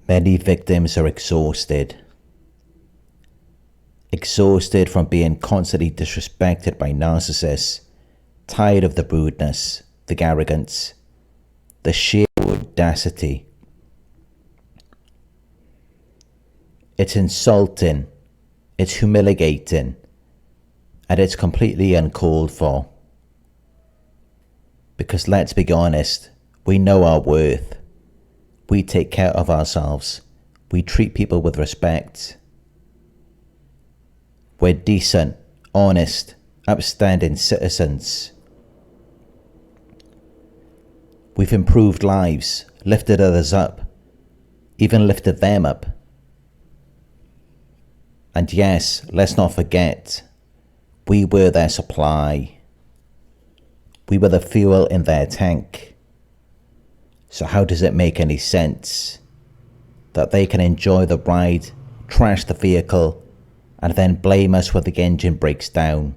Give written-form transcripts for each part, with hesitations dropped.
Many victims are exhausted. Exhausted from being constantly disrespected by narcissists, tired of the rudeness, the arrogance, the sheer audacity. It's insulting, it's humiliating, and it's completely uncalled for. Because let's be honest, we know our worth. We take care of ourselves. We treat people with respect. We're decent, honest, upstanding citizens. We've improved lives, lifted others up, even lifted them up. And yes, let's not forget, we were their supply. We were the fuel in their tank. So how does it make any sense that they can enjoy the ride, trash the vehicle, and then blame us when the engine breaks down?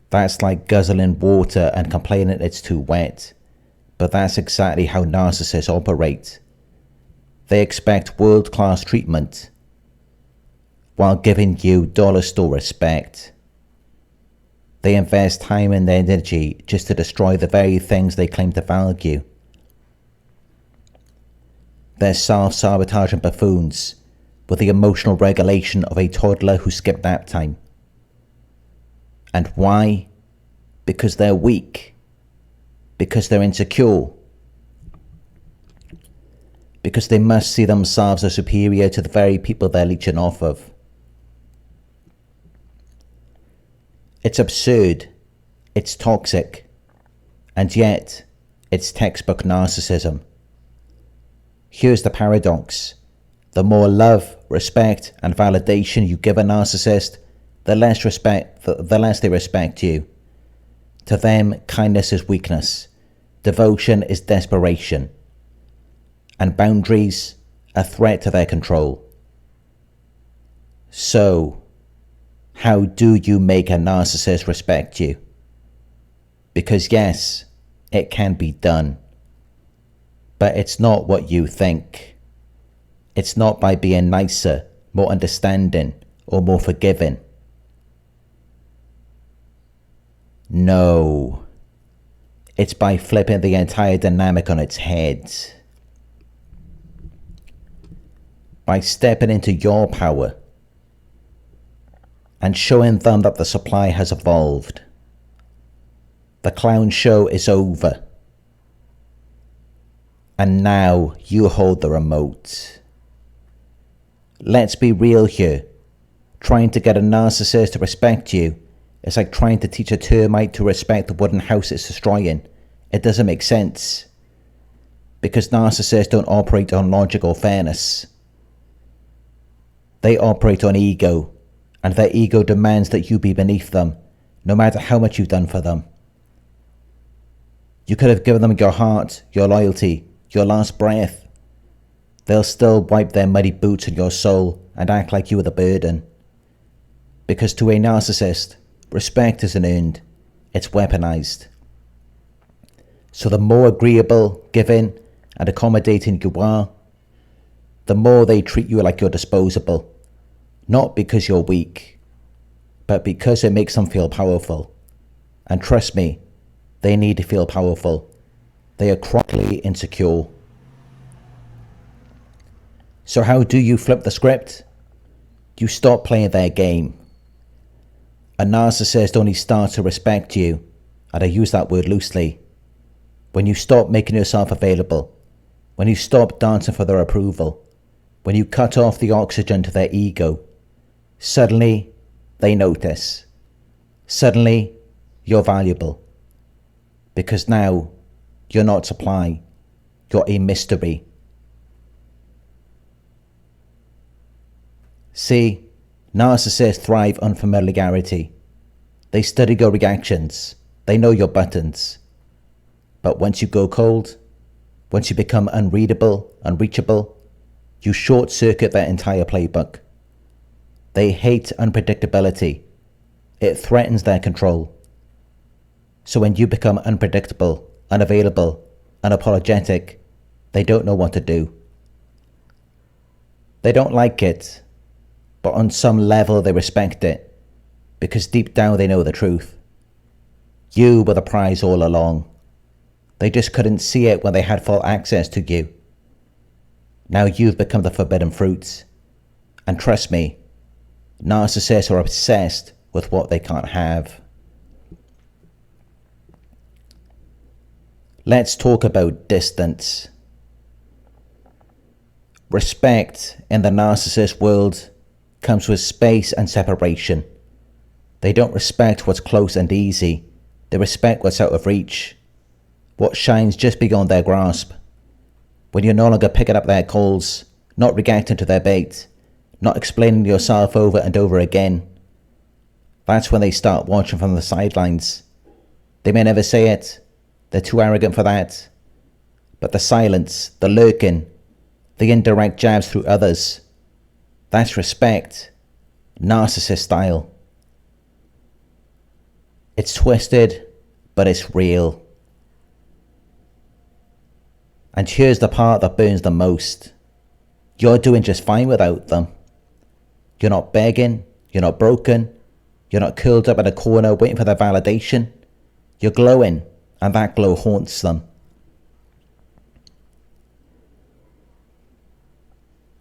That's like guzzling water and complaining it's too wet. But that's exactly how narcissists operate. They expect world-class treatment while giving you dollar store respect. They invest time and energy just to destroy the very things they claim to value. They're self-sabotaging buffoons with the emotional regulation of a toddler who skipped nap time. And why? Because they're weak. Because they're insecure. Because they must see themselves as superior to the very people they're leeching off of. It's absurd, it's toxic, and yet it's textbook narcissism. Here's the paradox. The more love, respect, and validation you give a narcissist, the less they respect you. To them, kindness is weakness, devotion is desperation, and boundaries a threat to their control. So, how do you make a narcissist respect you? Because yes, it can be done. But it's not what you think. It's not by being nicer, more understanding, or more forgiving. No. It's by flipping the entire dynamic on its head. By stepping into your power and showing them that the supply has evolved. The clown show is over. And now you hold the remote. Let's be real here. Trying to get a narcissist to respect you is like trying to teach a termite to respect the wooden house it's destroying. It doesn't make sense. Because narcissists don't operate on logic or fairness. They operate on ego, and their ego demands that you be beneath them, no matter how much you've done for them. You could have given them your heart, your loyalty, your last breath. They'll still wipe their muddy boots on your soul and act like you were the burden. Because to a narcissist, respect isn't earned, it's weaponized. So the more agreeable, giving, and accommodating you are, the more they treat you like you're disposable. Not because you're weak, but because it makes them feel powerful. And trust me, they need to feel powerful. They are chronically insecure. So how do you flip the script? You stop playing their game. A narcissist only starts to respect you, and I use that word loosely, when you stop making yourself available, when you stop dancing for their approval, when you cut off the oxygen to their ego. Suddenly, they notice. Suddenly, you're valuable. Because now, you're not supply. You're a mystery. See, narcissists thrive on familiarity. They study your reactions. They know your buttons. But once you go cold, once you become unreadable, unreachable, you short-circuit their entire playbook. They hate unpredictability. It threatens their control. So when you become unpredictable, unavailable, unapologetic, they don't know what to do. They don't like it, but on some level they respect it, because deep down they know the truth. You were the prize all along. They just couldn't see it when they had full access to you. Now you've become the forbidden fruit. And trust me, narcissists are obsessed with what they can't have. Let's talk about distance. Respect in the narcissist world comes with space and separation. They don't respect what's close and easy. They respect what's out of reach, what shines just beyond their grasp. When you're no longer picking up their calls, not reacting to their bait, not explaining yourself over and over again, that's when they start watching from the sidelines. They may never say it, they're too arrogant for that, but the silence, the lurking, the indirect jabs through others, that's respect, narcissist style. It's twisted, but it's real. And here's the part that burns the most. You're doing just fine without them. You're not begging, you're not broken, you're not curled up in a corner waiting for their validation. You're glowing, and that glow haunts them.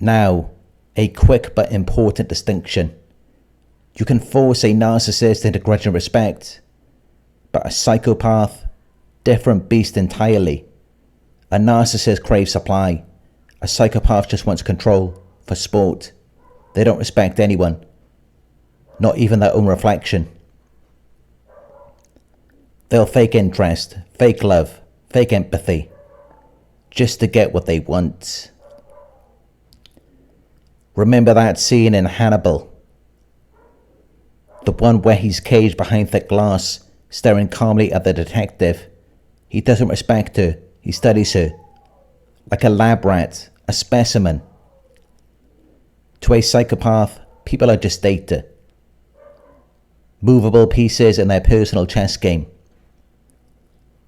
Now, a quick but important distinction. You can force a narcissist into grudging respect, but a psychopath, different beast entirely. A narcissist craves supply. A psychopath just wants control, for sport. They don't respect anyone, not even their own reflection. They'll fake interest, fake love, fake empathy, just to get what they want. Remember that scene in Hannibal? The one where he's caged behind thick glass, staring calmly at the detective. He doesn't respect her, he studies her, like a lab rat, a specimen. To a psychopath, people are just data. Movable pieces in their personal chess game.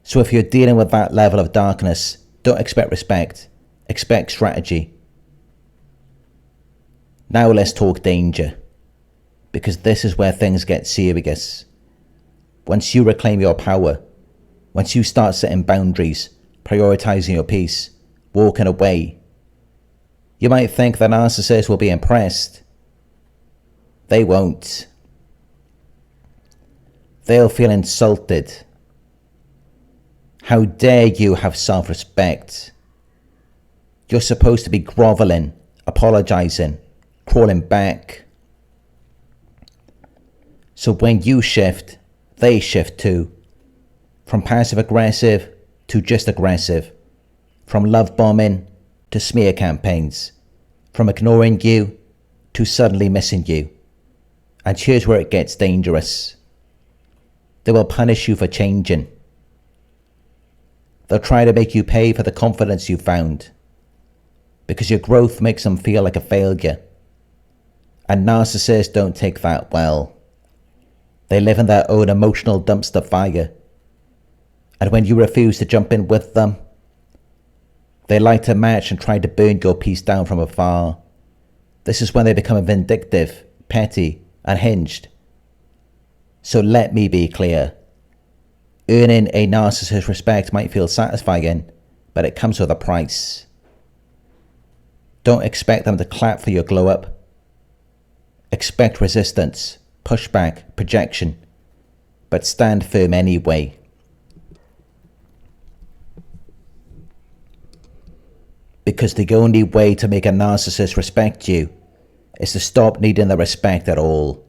So if you're dealing with that level of darkness, don't expect respect, expect strategy. Now let's talk danger, because this is where things get serious. Once you reclaim your power, once you start setting boundaries, prioritizing your peace, walking away, you might think the narcissist will be impressed. They won't. They'll feel insulted. How dare you have self-respect? You're supposed to be groveling, apologizing, crawling back. So when you shift, they shift too. From passive-aggressive to just aggressive. From love bombing to smear campaigns. From ignoring you to suddenly missing you. And here's where it gets dangerous. They will punish you for changing. They'll try to make you pay for the confidence you found, because your growth makes them feel like a failure. And narcissists don't take that well. They live in their own emotional dumpster fire. And when you refuse to jump in with them, they light a match and try to burn your peace down from afar. This is when they become vindictive, petty, unhinged. So let me be clear. Earning a narcissist's respect might feel satisfying, but it comes with a price. Don't expect them to clap for your glow up. Expect resistance, pushback, projection, but stand firm anyway. Because the only way to make a narcissist respect you is to stop needing the respect at all.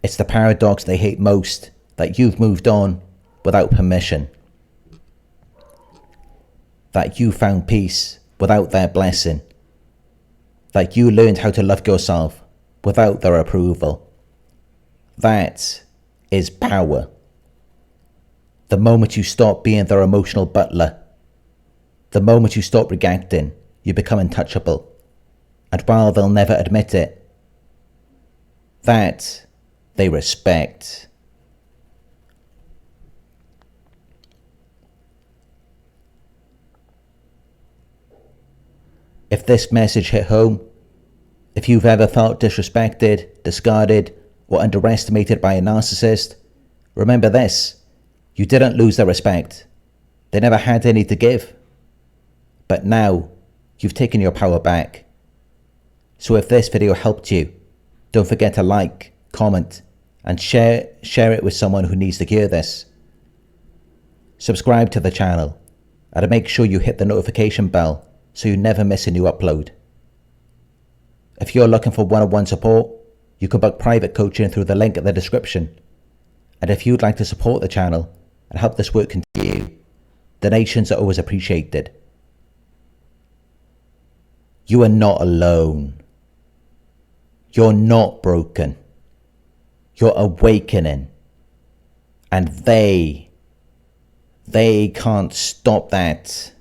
It's the paradox they hate most, that you've moved on without permission. That you found peace without their blessing. That you learned how to love yourself without their approval. That is power. The moment you stop being their emotional butler, the moment you stop reacting, you become untouchable. And while they'll never admit it, that they respect. If this message hit home, If you've ever felt disrespected, discarded, or underestimated by a narcissist, remember this: you didn't lose their respect. They never had any to give. But now, you've taken your power back. So if this video helped you, don't forget to like, comment, and share it with someone who needs to hear this. Subscribe to the channel, and make sure you hit the notification bell so you never miss a new upload. If you're looking for one-on-one support, you can book private coaching through the link in the description. And if you'd like to support the channel and help this work continue, donations are always appreciated. You are not alone. You're not broken. You're awakening. And they can't stop that.